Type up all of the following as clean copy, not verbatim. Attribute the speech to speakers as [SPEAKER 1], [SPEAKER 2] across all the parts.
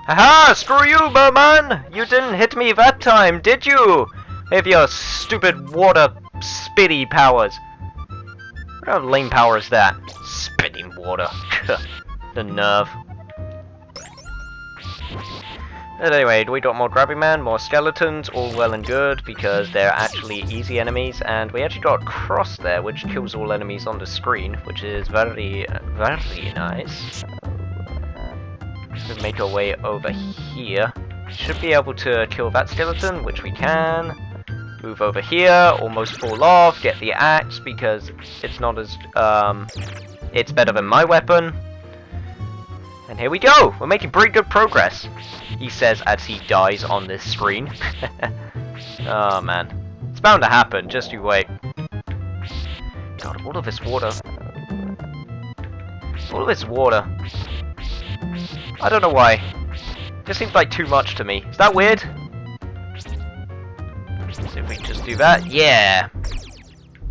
[SPEAKER 1] Haha! Screw you, Merman! You didn't hit me that time, did you? With your stupid water spitty powers. What kind of lame power is that? Spitting water. The nerve. But anyway, we got more Grabby Man, more skeletons, all well and good, because they're actually easy enemies, and we actually got a cross there, which kills all enemies on the screen, which is very, very nice. We'll make our way over here. Should be able to kill that skeleton, which we can. Move over here, almost fall off, get the axe, because it's not as, it's better than my weapon. And here we go! We're making pretty good progress, he says as he dies on this screen. Oh man. It's bound to happen, just you wait. God, all of this water. All of this water. I don't know why. This seems like too much to me. Is that weird? So if we just do that, yeah!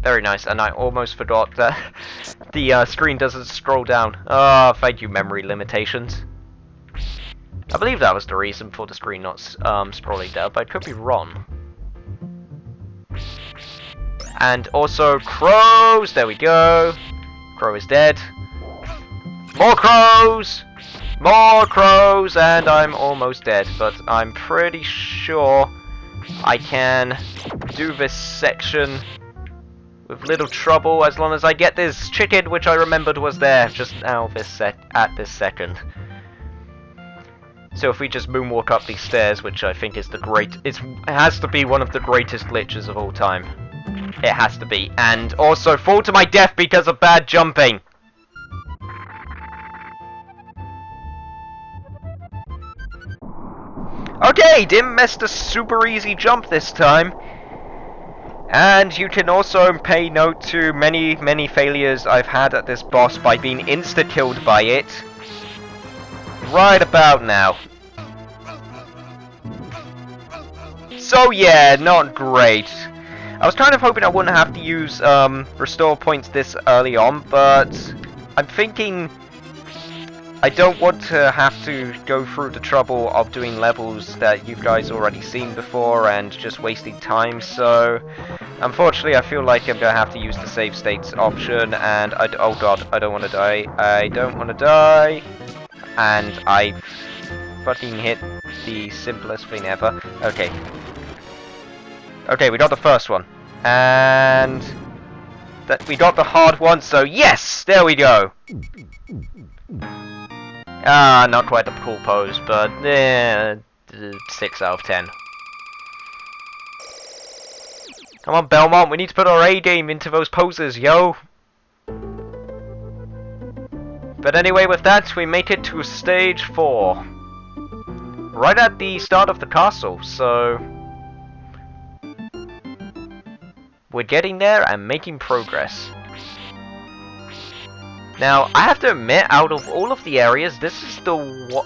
[SPEAKER 1] Very nice, and I almost forgot that the screen doesn't scroll down. Oh, thank you, memory limitations. I believe that was the reason for the screen not scrolling down, but I could be wrong. And also, crows! There we go. Crow is dead. More crows! More crows! And I'm almost dead, but I'm pretty sure I can do this section with little trouble, as long as I get this chicken, which I remembered was there just now at this second. So if we just moonwalk up these stairs, which I think is it has to be one of the greatest glitches of all time. It has to be. And also fall to my death because of bad jumping. Okay, didn't miss the super easy jump this time. And you can also pay note to many failures I've had at this boss by being insta-killed by it. Right about now. So yeah, not great. I was kind of hoping I wouldn't have to use restore points this early on, but I'm thinking I don't want to have to go through the trouble of doing levels that you guys already seen before and just wasting time, so unfortunately I feel like I'm going to have to use the save states option, and oh god, I don't want to die. I don't want to die. And I fucking hit the simplest thing ever. Okay. Okay, we got the first one. And we got the hard one, so yes! There we go! Ah, not quite the cool pose, but 6 out of 10. Come on, Belmont, we need to put our A game into those poses, yo! But anyway, with that, we make it to stage 4. Right at the start of the castle, so we're getting there and making progress. Now, I have to admit, out of all of the areas, this is the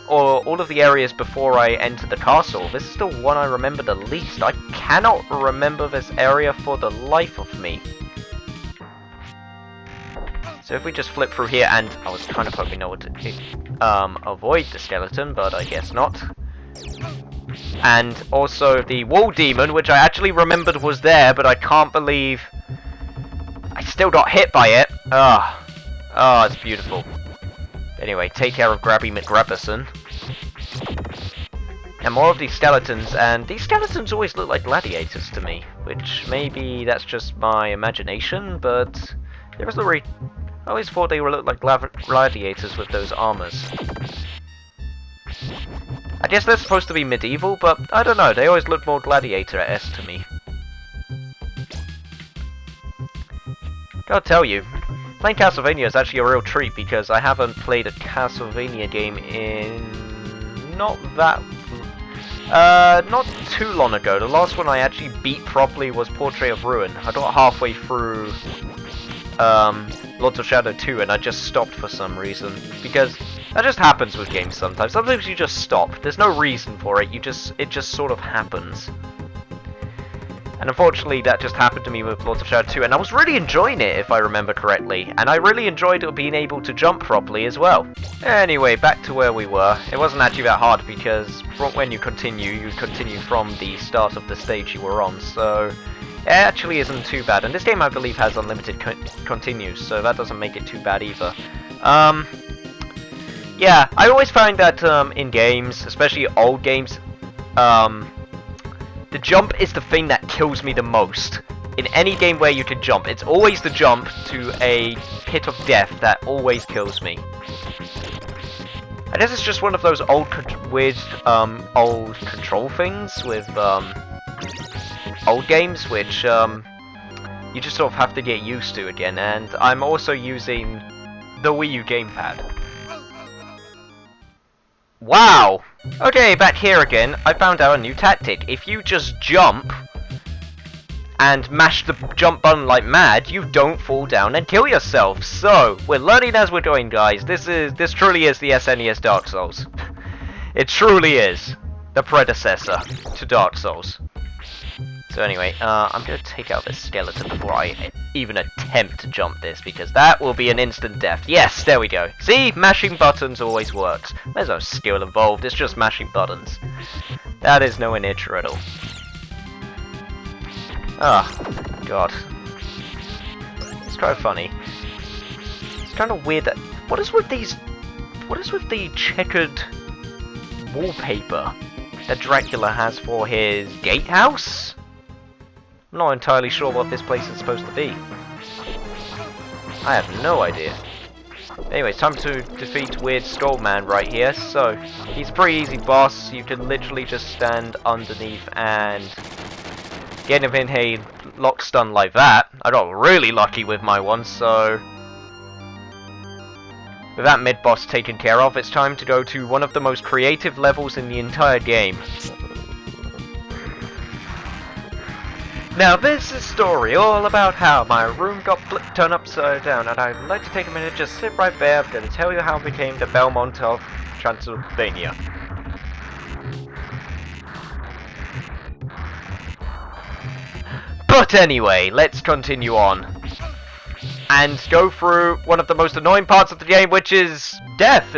[SPEAKER 1] all of the areas before I enter the castle, this is the one I remember the least. I cannot remember this area for the life of me. So if we just flip through here, and I was kind of hoping I would avoid the skeleton, but I guess not. And also the wall demon, which I actually remembered was there, but I can't believe I still got hit by it. Oh, it's beautiful. Anyway, take care of Grabby McGrabberson. And more of these skeletons, and these skeletons always look like gladiators to me, which maybe that's just my imagination, but there was I always thought they would look like gladiators with those armors. I guess they're supposed to be medieval, but I don't know, they always look more gladiator-esque to me. Gotta tell you, playing Castlevania is actually a real treat, because I haven't played a Castlevania game in not too long ago. The last one I actually beat properly was Portrait of Ruin. I got halfway through Lords of Shadow 2 and I just stopped for some reason, because that just happens with games sometimes. Sometimes you just stop. There's no reason for it. It just sort of happens. And unfortunately, that just happened to me with Lords of Shadow 2, and I was really enjoying it, if I remember correctly. And I really enjoyed being able to jump properly as well. Anyway, back to where we were. It wasn't actually that hard, because when you continue from the start of the stage you were on, so it actually isn't too bad. And this game, I believe, has unlimited continues, so that doesn't make it too bad either. Yeah, I always find that in games, especially old games, the jump is the thing that kills me the most. In any game where you can jump, it's always the jump to a pit of death that always kills me. I guess it's just one of those old weird old control things with old games, which you just sort of have to get used to again. And I'm also using the Wii U gamepad. Wow! Okay, back here again, I found out a new tactic. If you just jump and mash the jump button like mad, you don't fall down and kill yourself. So, we're learning as we're going, guys. This truly is the SNES Dark Souls. It truly is the predecessor to Dark Souls. So anyway, I'm going to take out this skeleton before I even attempt to jump this, because that will be an instant death. Yes, there we go. See? Mashing buttons always works. There's no skill involved, it's just mashing buttons. That is nowhere near true at all. Ah, God. It's kind of funny. It's kind of weird that... What is with the checkered wallpaper that Dracula has for his gatehouse? I'm not entirely sure what this place is supposed to be. I have no idea. Anyway, it's time to defeat Weird Skull Man right here. So, he's a pretty easy boss. You can literally just stand underneath and get him in a lock stun like that. I got really lucky with my one, so... With that mid-boss taken care of, it's time to go to one of the most creative levels in the entire game. Now this is a story all about how my room got turned upside down, and I'd like to take a minute, just sit right there. I'm going to tell you how I became the Belmont of Transylvania. But anyway, let's continue on. And go through one of the most annoying parts of the game, which is death.